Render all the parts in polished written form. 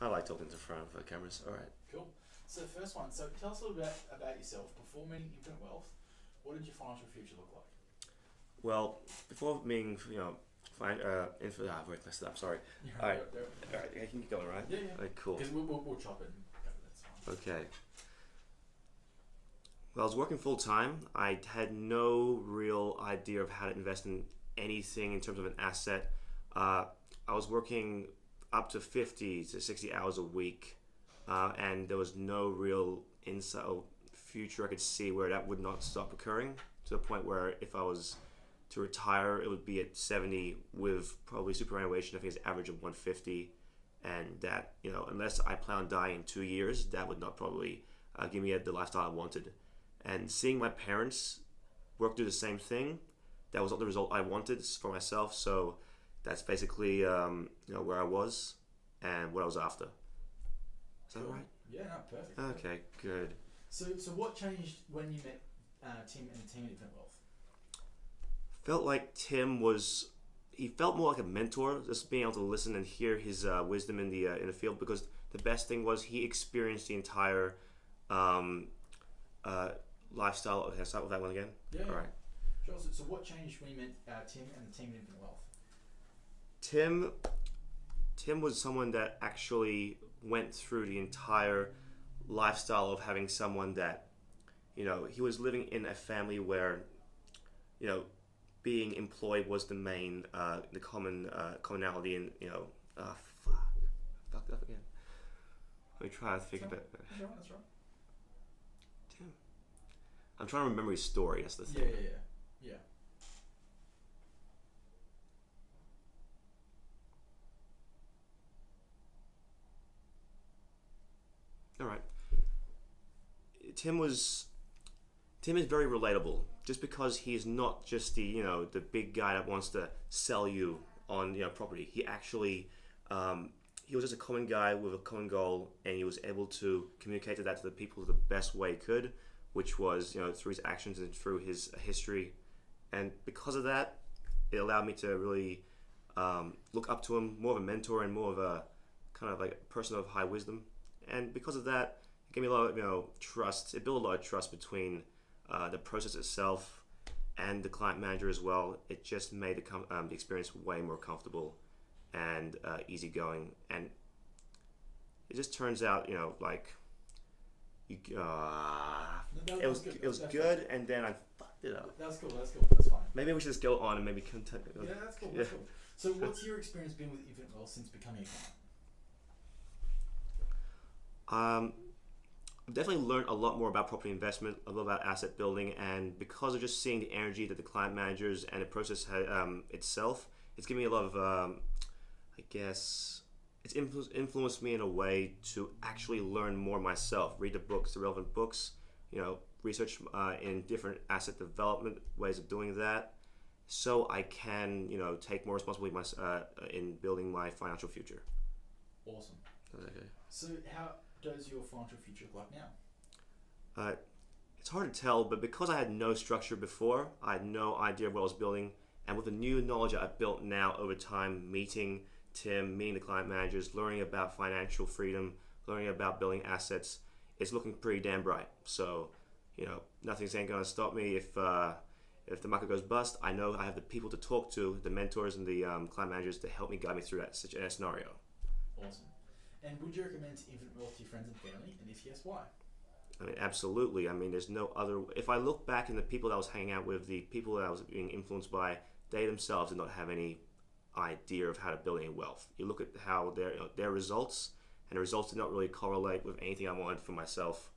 I like talking to front of the cameras. All right. Cool. So the first one. So tell us a little bit about yourself. Before meeting Infinite Wealth, what did your financial future look like? Well, before being, I've already messed it up. Sorry. All right. All right. I can keep going, right? Yeah, yeah. All right, cool. Because we'll chop it and go. That's fine. Okay. Well, I was working full time. I had no real idea of how to invest in anything in terms of an asset. I was working up to 50 to 60 hours a week, and there was no real insight or future I could see where that would not stop occurring, to the point where if I was to retire, it would be at 70 with probably superannuation. I think it's average of 150, and that, unless I plan on dying in 2 years, that would not probably give me the lifestyle I wanted. And seeing my parents work through the same thing, that was not the result I wanted for myself. So that's basically where I was and what I was after. Is that right? Yeah, no, perfect. Okay, good. So what changed when you met Tim and the team at Infinite Wealth? Felt like he felt more like a mentor, just being able to listen and hear his wisdom in the field, because the best thing was he experienced the entire lifestyle. Okay, I'll start with that one again. Yeah. All right. Sure. So what changed when you met Tim and the team at Infinite Wealth? Tim was someone that actually went through the entire lifestyle of having someone that, he was living in a family where, being employed was the main, the commonality, and fucked up again. Let me try to think about it. That's right. Tim. I'm trying to remember his story. That's the thing. Yeah. All right. Tim is very relatable, just because he is not just the big guy that wants to sell you on property. He actually he was just a common guy with a common goal, and he was able to communicate that to the people the best way he could, which was through his actions and through his history. And because of that, it allowed me to really look up to him, more of a mentor and more of a kind of like a person of high wisdom. And because of that, it gave me a lot of trust. It built a lot of trust between the process itself and the client manager as well. It just made the experience way more comfortable and easygoing. And it just turns out, it was good, and then I fucked it up. That's cool. That's fine. Maybe we should just go on and maybe continue. Yeah, that's cool. That's cool. So what's your experience been with Infinite Wealth since becoming a client? I've definitely learned a lot more about property investment, a lot about asset building, and because of just seeing the energy that the client managers and the process itself, it's given me a lot of, it's influenced me in a way to actually learn more myself, read the books, the relevant books, research in different asset development ways of doing that, so I can, take more responsibility in building my financial future. Awesome. Okay. So how does your financial future look like now? It's hard to tell, but because I had no structure before, I had no idea of what I was building, and with the new knowledge that I've built now over time, meeting Tim, meeting the client managers, learning about financial freedom, learning about building assets, it's looking pretty damn bright. So, nothing's ain't gonna stop me if the market goes bust. I know I have the people to talk to, the mentors and the client managers, to help me guide me through that scenario. Awesome. And would you recommend Infinite Wealth to your friends and family? And if yes, why? I mean, absolutely. I mean, there's no other. If I look back in the people that I was hanging out with, the people that I was being influenced by, they themselves did not have any idea of how to build any wealth. You look at how their results, and the results did not really correlate with anything I wanted for myself.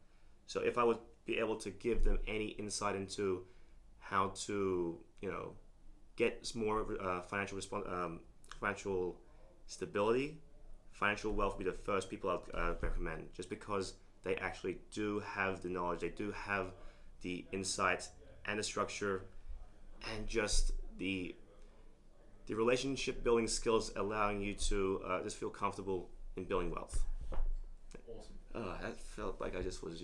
So if I would be able to give them any insight into how to, get more financial stability, financial wealth would be the first people I'd recommend, just because they actually do have the knowledge, they do have the insight and the structure, and just the relationship building skills, allowing you to just feel comfortable in building wealth. Awesome. That felt like I just was